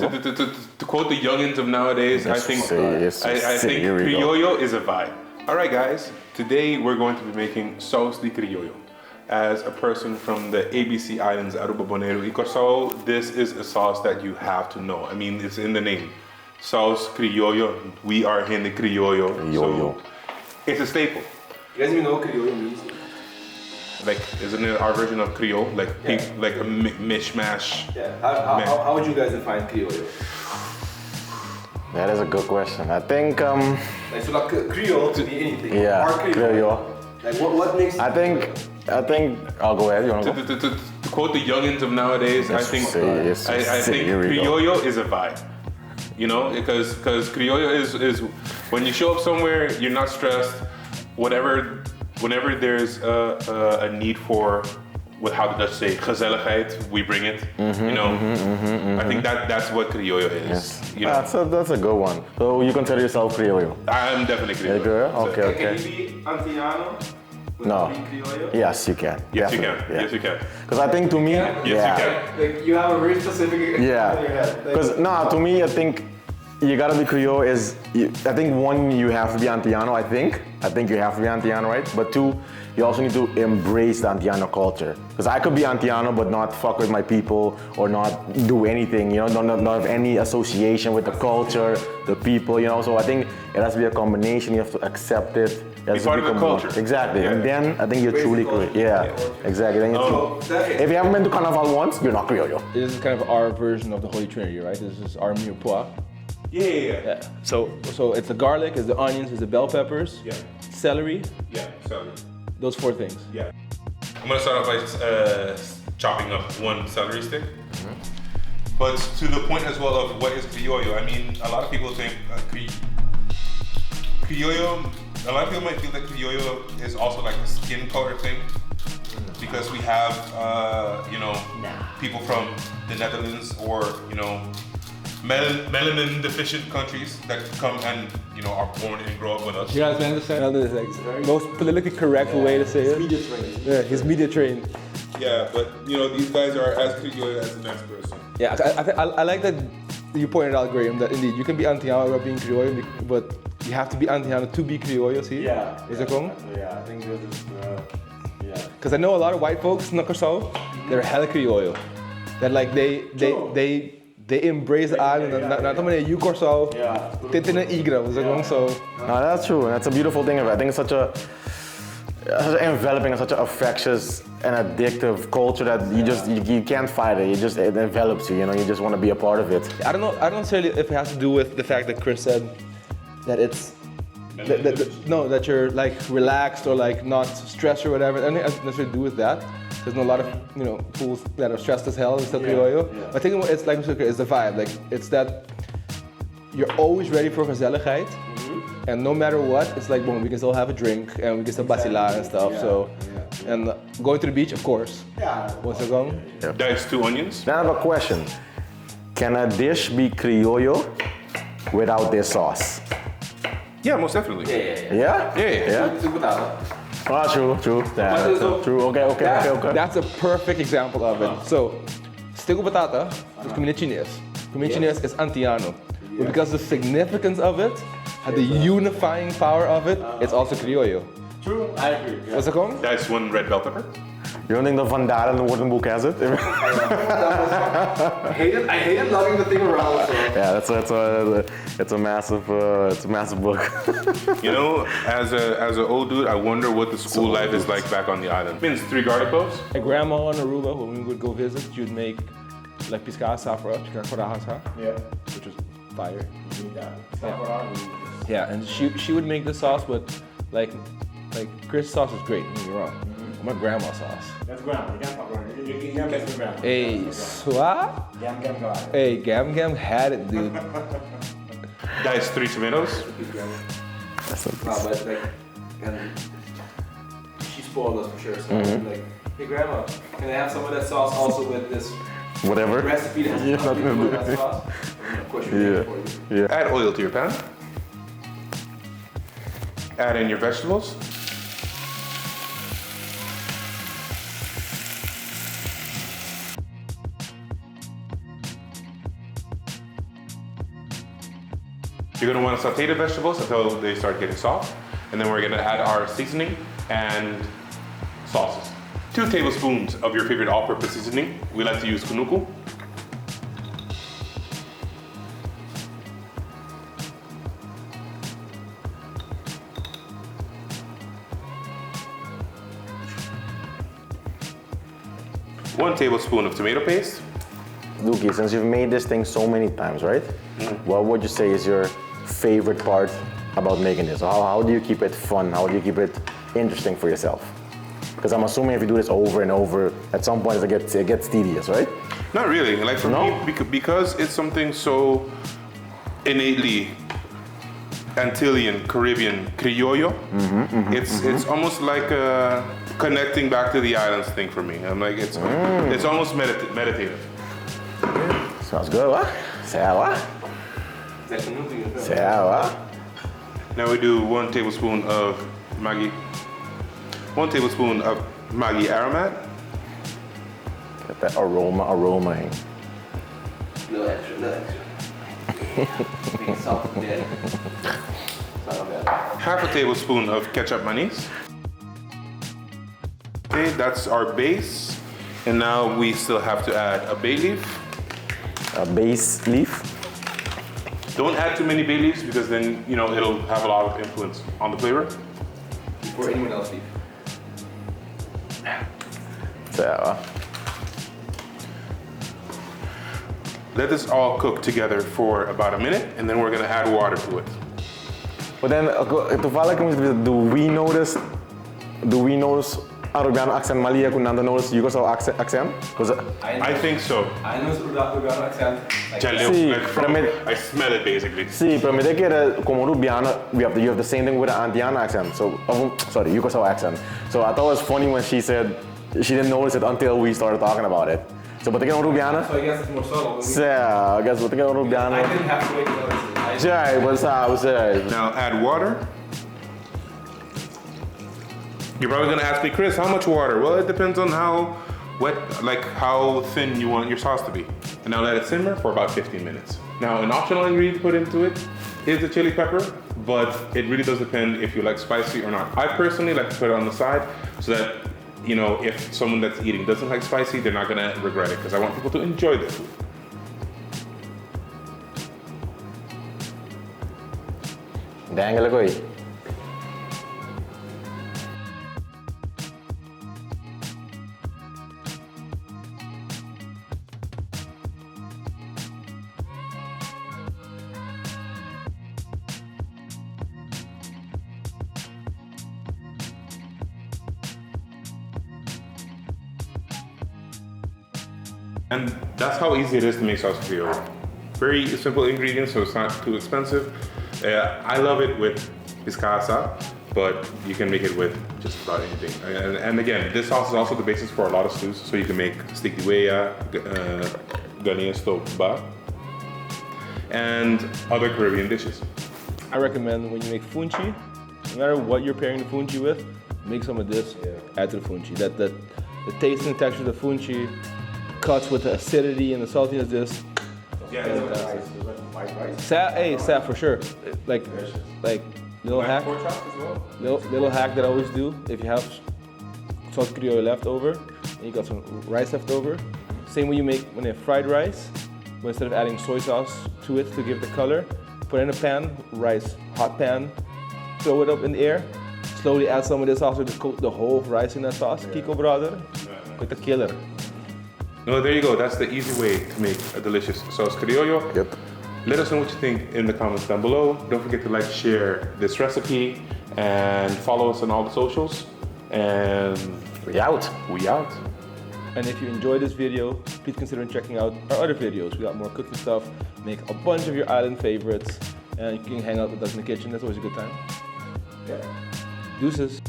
To quote the youngins of nowadays, I think Krioyo is a vibe. All right, guys. Today we're going to be making Sous de Krioyo. As a person from the ABC Islands, Aruba, Bonaire, y Curaçao, this is a sauce that you have to know. I mean, it's in the name. Sous Krioyo. We are in the Krioyo. So it's a staple. You guys even know what Krioyo means? Like, isn't it our version of Creole? Like, like a mishmash. Yeah. How would you guys define Krioyo? That is a good question. I think like, so like Creole to be anything. Yeah, or Creole. Like what makes? I think. I'll go ahead. You wanna go? To quote the youngins of nowadays, I think Krioyo is a vibe. You know, because Krioyo is when you show up somewhere, you're not stressed. Whenever there's a need for, how the Dutch say, gezelligheid, we bring it. You know, I think that's what Krioyo is. Yes. You know? That's a good one. So you consider yourself Krioyo? I'm definitely Krioyo. Okay. Can you be Antiano? No. Yes, you can. Yes, definitely. Yes, you can. Because I think to me, you can. Like you have a very specific. Yeah. Because to me, I think you gotta be Creole I think one, you have to be Antiano, I think you have to be Antiano, right? But two, you also need to embrace the Antiano culture. Because I could be Antiano but not fuck with my people or not do anything, you know, not have any association with the culture, the people, you know. So I think it has to be a combination, you have to accept it. Be part of the culture. Exactly, Yeah. And then I think you're truly Creole. Yeah, exactly. Then if you haven't been to Carnival once, you're not Creole. This is kind of our version of the Holy Trinity, right? This is our mirepoix. Yeah. So it's the garlic, it's the onions, it's the bell peppers, celery. Yeah, celery. Those four things. Yeah. I'm gonna start off by chopping up one celery stick. But to the point as well of what is Krioyo, I mean, a lot of people think Krioyo, a lot of people might feel that Krioyo is also like a skin color thing. Because we have, people from the Netherlands or, melanin deficient countries that come and are born and grow up with us. You guys understand? That is like the most politically correct way to say it. Media trained. Yeah, he's media trained. Yeah, but these guys are as Krioyo as the next person. Yeah, I like that you pointed out, Graham, that indeed you can be Antiano without being Criollo, but you have to be Antiano to be Criollo, see? Yeah. Is that wrong? Yeah, I think this is, Because I know a lot of white folks in Curaçao, they're hella Criollo. That like they embrace the island, not only you Curaçao, Tintin and Igra, is that wrong? So. No, that's true, and that's a beautiful thing of it. I think it's such an enveloping and such an infectious and addictive culture that you can't fight it. It envelops you. You just want to be a part of it. I don't know. I don't necessarily if it has to do with the fact that Chris said that it's that you're like relaxed or like not stressed or whatever. I don't think it has necessarily to do with that. There's a lot of fools that are stressed as hell and still Criollo. I think it's like it's the vibe. Like it's that you're always ready for gezelligheid. And no matter what, it's like, boom, we can still have a drink and we can still vacilar and stuff. And going to the beach, of course. Once again. That's 2 onions. Now I have a question. Can a dish be criollo without this sauce? Yeah, most definitely. Yeah? Ah, true. True. Okay. That's a perfect example of it. So, stigo batata is comida chinês. Comida chinês is Antiano. But because of the significance of it, and the unifying power of it, it's also criollo. True, I agree. What's it called? That's 1 red bell pepper. You don't think the Van Dalen woordenboek has it? I hated lugging the thing around. So. Yeah, it's a massive book. As an old dude, I wonder what the school life is like back on the island. Means 3 garlic cloves. My grandma on Aruba, when we would go visit, she would make like piscada safra, which was fire. Yeah, and she would make the sauce, but like Chris' sauce is great. Don't get me wrong. My grandma's sauce. That's grandma. You can't fuck around. You can't mess with grandma. Hey, swat. Hey, Gam had it, dude. That's 3 tomatoes. But and she spoiled us for sure. So like, hey grandma, can I have some of that sauce also with this whatever recipe that has nothing to do with that sauce? Of course, Yeah. Add oil to your pan. Add in your vegetables. You're gonna wanna saute the vegetables until they start getting soft. And then we're gonna add our seasoning and sauces. 2 tablespoons of your favorite all-purpose seasoning. We like to use kunuku. One tablespoon of tomato paste. Luki, since you've made this thing so many times, right? What would you say is your favorite part about making this? How do you keep it fun? How do you keep it interesting for yourself? Because I'm assuming if you do this over and over, at some point it gets tedious, right? Not really. Like for me, because it's something so innately Antillean, Caribbean, Krioyo, it's almost like connecting back to the islands thing for me. I'm like, it's almost meditative. Smells good, huh? Sour. Sour. Now we do 1 tablespoon of Maggi. 1 tablespoon of Maggi aromat. Get that aroma in. Little extra. Make salt and dead. Half a tablespoon of ketchup mayonnaise. Okay, that's our base. And now we still have to add a bay leaf. A base leaf. Don't add too many bay leaves because then, you know, it'll have a lot of influence on the flavor. Before anyone else leaves. Sour. Let this all cook together for about a minute, and then we're gonna add water to it. But then, toevallig, do we notice Arabiano accent Malia kunanda notice Yugoslav accent? I think so. I know Arabiano accent. I smell it basically. Sì, però mi che come Rubiana, you have the same thing with an Antiano accent. So, sorry, Yugoslav accent. So I thought it was funny when she said she didn't notice it until we started talking about it. So, but again, Rubiana. So I guess it's more subtle. Yeah, I guess what again, Rubiana. I didn't have to wait to notice it. Yeah, what's that? Now add water. You're probably gonna ask me, Chris, how much water? Well, it depends on how wet, like how thin you want your sauce to be. And now let it simmer for about 15 minutes. Now, an optional ingredient to put into it is the chili pepper, but it really does depend if you like spicy or not. I personally like to put it on the side so that, you know, if someone that's eating doesn't like spicy, they're not gonna regret it because I want people to enjoy their food. Dang, look. And that's how easy it is to make sauce crioyo. Very simple ingredients, so it's not too expensive. I love it with piscasa, but you can make it with just about anything. And again, this sauce is also the basis for a lot of stews, so you can make stick de hueya, Ghanaian stove ba, and other Caribbean dishes. I recommend when you make funchi, no matter what you're pairing the funchi with, make some of this, add to the funchi. The taste and texture of the funchi cuts with the acidity and the saltiness of this. Yeah, Sap for sure. Like little hack. Pork chops as well? Little hack that I always do. If you have sauce crioyo left over, and you got some rice left over, same way you make when you have fried rice, but instead of adding soy sauce to it to give the color, put it in a pan, rice, hot pan, throw it up in the air, slowly add some of this sauce to coat the whole rice in that sauce. Kiko brother, with the killer. No, there you go. That's the easy way to make a delicious sauce crioyo. Yep. Let us know what you think in the comments down below. Don't forget to like, share this recipe, and follow us on all the socials. And We out. we out. And if you enjoyed this video, please consider checking out our other videos. We got more cooking stuff, make a bunch of your island favorites, and you can hang out with us in the kitchen. That's always a good time. Yeah. Deuces.